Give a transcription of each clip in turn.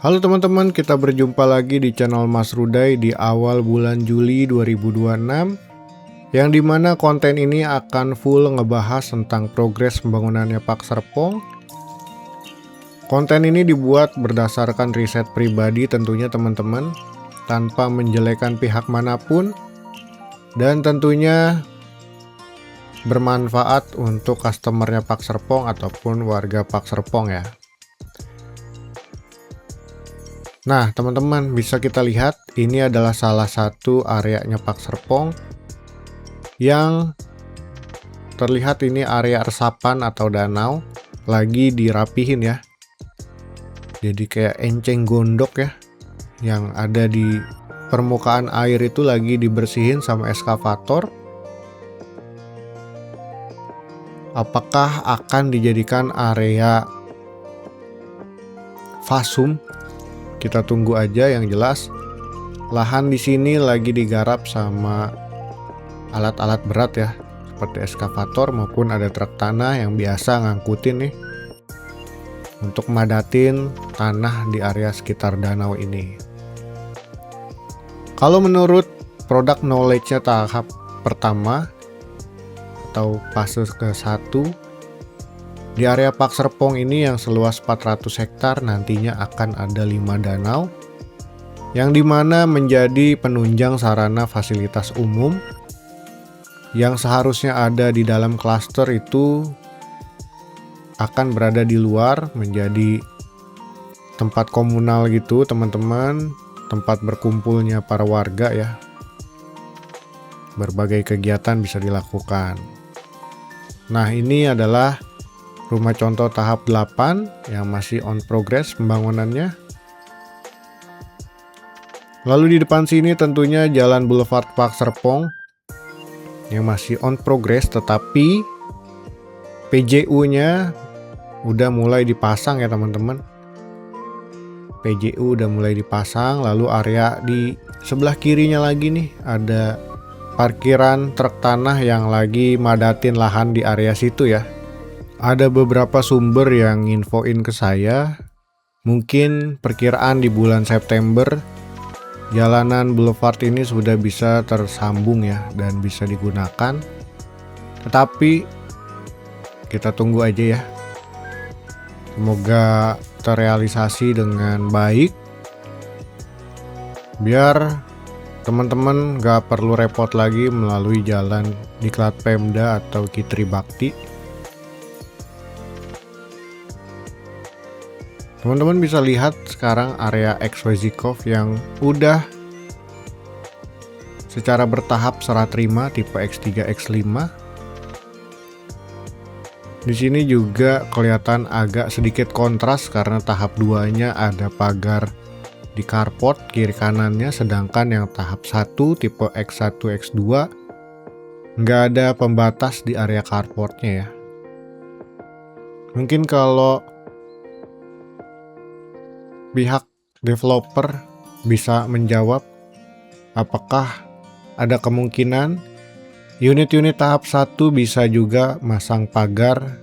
Halo teman-teman, kita berjumpa lagi di channel Mas Rudai di awal bulan Juli 2026, yang dimana konten ini akan full ngebahas tentang progres pembangunannya Pak Serpong. Konten ini dibuat berdasarkan riset pribadi tentunya teman-teman, tanpa menjelekan pihak manapun, dan tentunya bermanfaat untuk customernya Pak Serpong ataupun warga Pak Serpong ya. Nah teman-teman, bisa kita lihat ini adalah salah satu areanya Pak Serpong yang terlihat ini area resapan atau danau lagi dirapihin ya. Jadi kayak enceng gondok ya, yang ada di permukaan air itu lagi dibersihin sama eskavator. Apakah akan dijadikan area fasum? Kita tunggu aja. Yang jelas lahan di sini lagi digarap sama alat-alat berat ya, seperti eskavator maupun ada truk tanah yang biasa ngangkutin nih untuk madatin tanah di area sekitar danau ini. Kalau menurut product knowledge-nya tahap pertama atau fase ke-1, di area Pak Serpong ini yang seluas 400 hektar nantinya akan ada 5 danau yang dimana menjadi penunjang sarana fasilitas umum yang seharusnya ada di dalam klaster itu akan berada di luar menjadi tempat komunal gitu teman-teman, tempat berkumpulnya para warga ya. Berbagai kegiatan bisa dilakukan. Nah ini adalah rumah contoh tahap 8 yang masih on progress pembangunannya. Lalu di depan sini tentunya Jalan Boulevard Pak Serpong yang masih on progress, tetapi PJU-nya udah mulai dipasang ya teman-teman. PJU udah mulai dipasang. Lalu area di sebelah kirinya lagi nih ada parkiran truk tanah yang lagi madatin lahan di area situ ya. Ada beberapa sumber yang infoin ke saya, mungkin perkiraan di bulan September jalanan boulevard ini sudah bisa tersambung ya dan bisa digunakan. Tetapi kita tunggu aja ya. Semoga terrealisasi dengan baik, biar teman-teman gak perlu repot lagi melalui jalan Diklat Pemda atau Kitri Bakti. Teman-teman bisa lihat sekarang area XYZ Cove yang udah secara bertahap serah terima tipe X3 X5. Di sini juga kelihatan agak sedikit kontras karena tahap 2-nya ada pagar di carport kiri kanannya, sedangkan yang tahap 1 tipe X1 X2 nggak ada pembatas di area carportnya ya. Mungkin kalau pihak developer bisa menjawab apakah ada kemungkinan unit-unit tahap 1 bisa juga masang pagar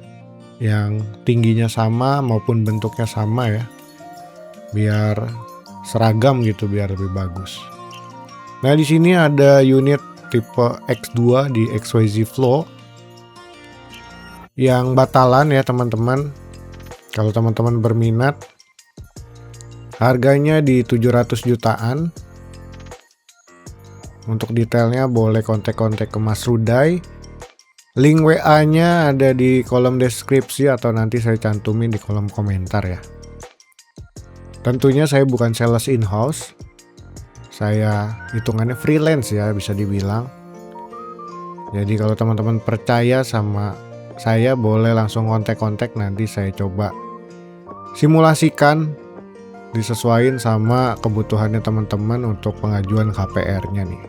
yang tingginya sama maupun bentuknya sama ya, biar seragam gitu, biar lebih bagus. Nah di sini ada unit tipe X2 di XYZ Flow yang batalan ya teman-teman. Kalau teman-teman berminat, harganya di 700 jutaan. Untuk detailnya boleh kontak-kontak ke Mas Rudai. Link WA-nya ada di kolom deskripsi atau nanti saya cantumin di kolom komentar ya. Tentunya saya bukan sales in-house. Saya hitungannya freelance ya, bisa dibilang. Jadi kalau teman-teman percaya sama saya, boleh langsung kontak-kontak, nanti saya coba simulasikan disesuaikan sama kebutuhannya teman-teman untuk pengajuan KPR-nya nih.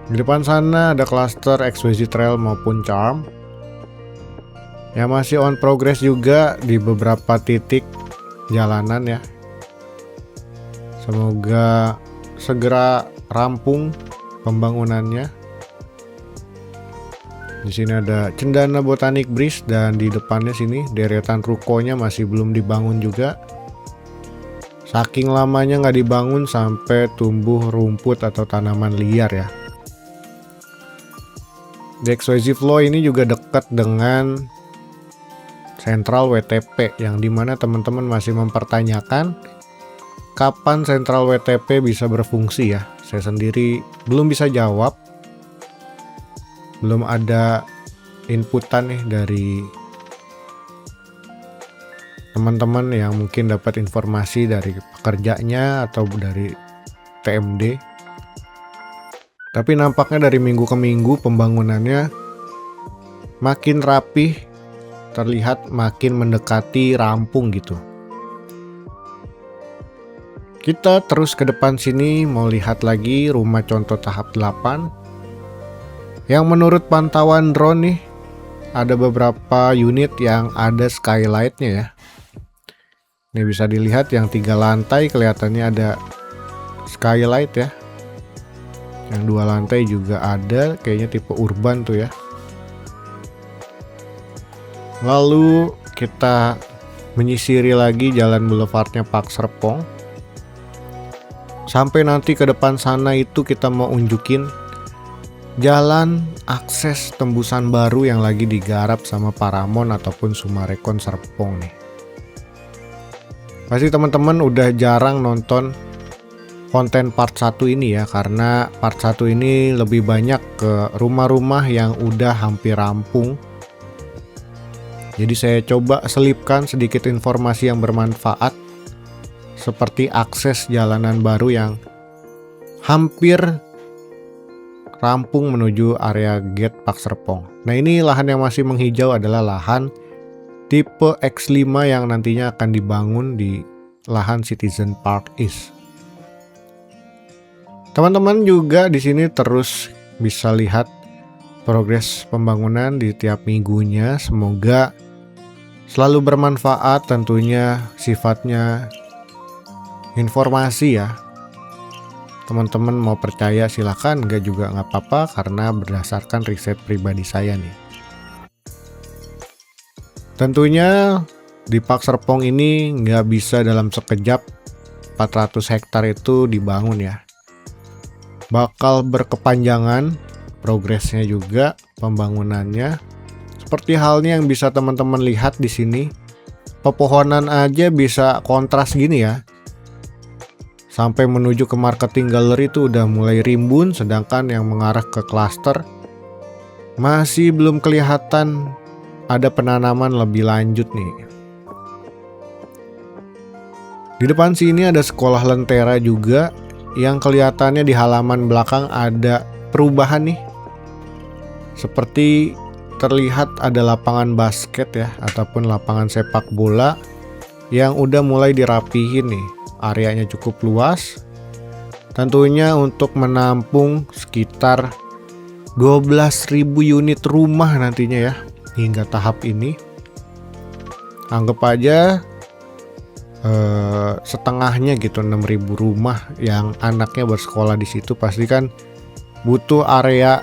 Di depan sana ada klaster XYZ Trail maupun Charm yang masih on progress juga di beberapa titik jalanan ya. Semoga segera rampung pembangunannya. Di sini ada Cendana Botanic Breeze dan di depannya sini deretan rukonya masih belum dibangun juga. Saking lamanya nggak dibangun sampai tumbuh rumput atau tanaman liar ya. Di XYZ Flow ini juga dekat dengan Sentral WTP yang dimana teman-teman masih mempertanyakan kapan Sentral WTP bisa berfungsi ya. Saya sendiri belum bisa jawab. Belum ada inputan nih dari teman-teman yang mungkin dapat informasi dari pekerjanya atau dari TMD. Tapi nampaknya dari minggu ke minggu pembangunannya makin rapih, terlihat makin mendekati rampung gitu. Kita terus ke depan sini mau lihat lagi rumah contoh tahap 8. Yang menurut pantauan drone nih, ada beberapa unit yang ada skylightnya ya. Ini bisa dilihat yang 3 lantai kelihatannya ada skylight ya. Yang 2 lantai juga ada, kayaknya tipe urban tuh ya. Lalu kita menyisiri lagi jalan boulevardnya Park Serpong. Sampai nanti ke depan sana itu kita mau unjukin jalan akses tembusan baru yang lagi digarap sama Paramount ataupun Summarecon Serpong nih. Pasti teman-teman udah jarang nonton konten part 1 ini ya, karena part 1 ini lebih banyak ke rumah-rumah yang udah hampir rampung. Jadi saya coba selipkan sedikit informasi yang bermanfaat seperti akses jalanan baru yang hampir rampung menuju area gate Park Serpong. Nah, ini lahan yang masih menghijau adalah lahan tipe X5 yang nantinya akan dibangun di lahan Citizen Park East. Teman-teman juga di sini terus bisa lihat progres pembangunan di tiap minggunya. Semoga selalu bermanfaat, tentunya sifatnya informasi ya. Teman-teman mau percaya silahkan, enggak juga nggak apa-apa karena berdasarkan riset pribadi saya nih. Tentunya di Park Serpong ini nggak bisa dalam sekejap 400 hektar itu dibangun ya. Bakal berkepanjangan progresnya juga pembangunannya. Seperti halnya yang bisa teman-teman lihat di sini, pepohonan aja bisa kontras gini ya. Sampai menuju ke marketing gallery itu udah mulai rimbun, sedangkan yang mengarah ke klaster masih belum kelihatan ada penanaman lebih lanjut nih. Di depan sini ada sekolah Lentera juga yang kelihatannya di halaman belakang ada perubahan nih. Seperti terlihat ada lapangan basket ya ataupun lapangan sepak bola yang udah mulai dirapihin nih. Areanya cukup luas. Tentunya untuk menampung sekitar 12.000 unit rumah nantinya ya hingga tahap ini. Anggap aja setengahnya gitu, 6.000 rumah yang anaknya bersekolah di situ pasti kan butuh area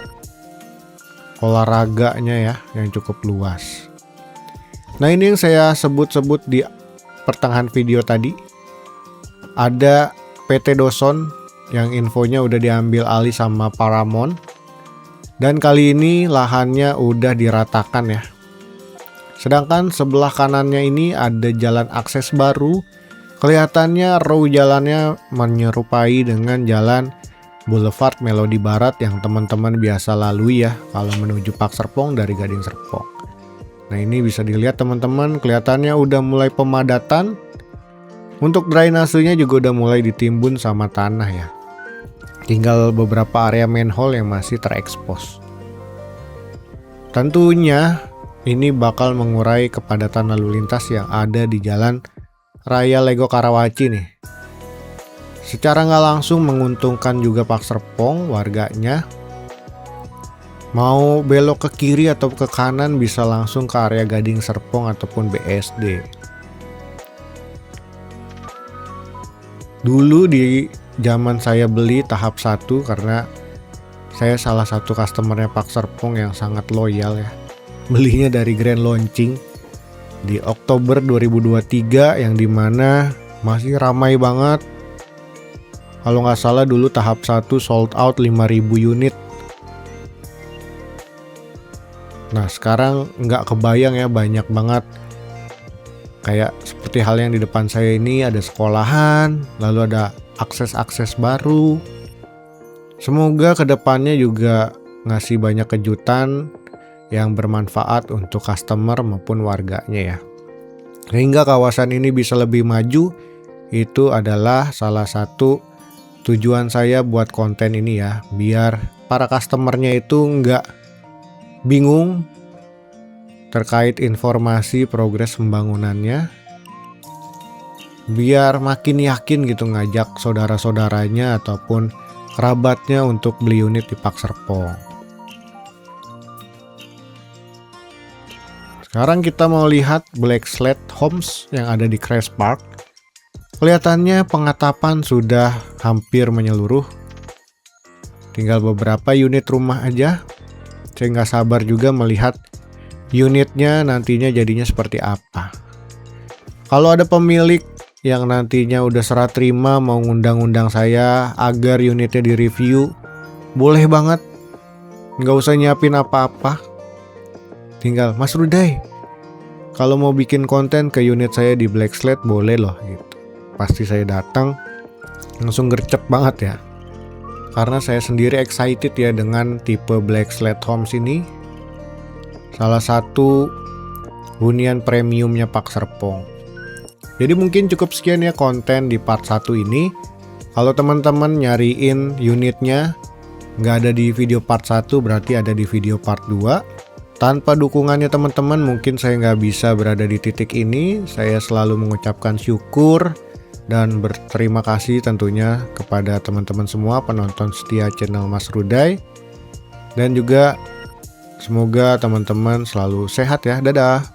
olahraganya ya yang cukup luas. Nah, ini yang saya sebut-sebut di pertengahan video tadi. Ada PT Doson yang infonya udah diambil alih sama Paramount. Dan kali ini lahannya udah diratakan ya. Sedangkan sebelah kanannya ini ada jalan akses baru. Kelihatannya row jalannya menyerupai dengan jalan Boulevard Melodi Barat yang teman-teman biasa lalui ya kalau menuju Park Serpong dari Gading Serpong. Nah, ini bisa dilihat teman-teman, kelihatannya udah mulai pemadatan. Untuk drainasenya juga udah mulai ditimbun sama tanah ya. Tinggal beberapa area manhole yang masih terekspos. Tentunya ini bakal mengurai kepadatan lalu lintas yang ada di Jalan Raya Lego Karawaci nih. Secara nggak langsung menguntungkan juga Park Serpong warganya. Mau belok ke kiri atau ke kanan bisa langsung ke area Gading Serpong ataupun BSD. Dulu di zaman saya beli tahap 1 karena Saya salah satu customernya Pak Serpong yang sangat loyal ya. Belinya dari grand launching di Oktober 2023 yang dimana masih ramai banget. Kalau nggak salah dulu tahap 1 sold out 5.000 unit. Nah sekarang nggak kebayang ya, banyak banget. Kayak seperti hal yang di depan saya ini, ada sekolahan, lalu ada akses-akses baru. Semoga kedepannya juga ngasih banyak kejutan yang bermanfaat untuk customer maupun warganya ya. Sehingga kawasan ini bisa lebih maju, itu adalah salah satu tujuan saya buat konten ini ya. Biar para customernya itu nggak bingung terkait informasi progres pembangunannya. Biar makin yakin gitu ngajak saudara-saudaranya ataupun kerabatnya untuk beli unit di Pak Serpong. Sekarang kita mau lihat Black Slate Homes yang ada di Crest Park. Kelihatannya pengatapan sudah hampir menyeluruh. Tinggal beberapa unit rumah aja. Saya nggak sabar juga melihat unitnya nantinya jadinya seperti apa. Kalau ada pemilik yang nantinya udah serah terima mau ngundang-undang saya agar unitnya direview, boleh banget. Nggak usah nyiapin apa-apa. Tinggal, Mas Ruday, kalau mau bikin konten ke unit saya di Black Slate boleh loh gitu. Pasti saya datang, langsung gercep banget ya. Karena saya sendiri excited ya dengan tipe Black Slate Homes ini. Salah satu hunian premiumnya Pak Serpong. Jadi mungkin cukup sekian ya konten di part 1 ini. Kalau teman-teman nyariin unitnya nggak ada di video part 1, berarti ada di video part 2. Tanpa dukungannya teman-teman mungkin saya nggak bisa berada di titik ini. Saya selalu mengucapkan syukur dan berterima kasih tentunya kepada teman-teman semua penonton setia channel Mas Ruday. Dan juga semoga teman-teman selalu sehat ya. Dadah.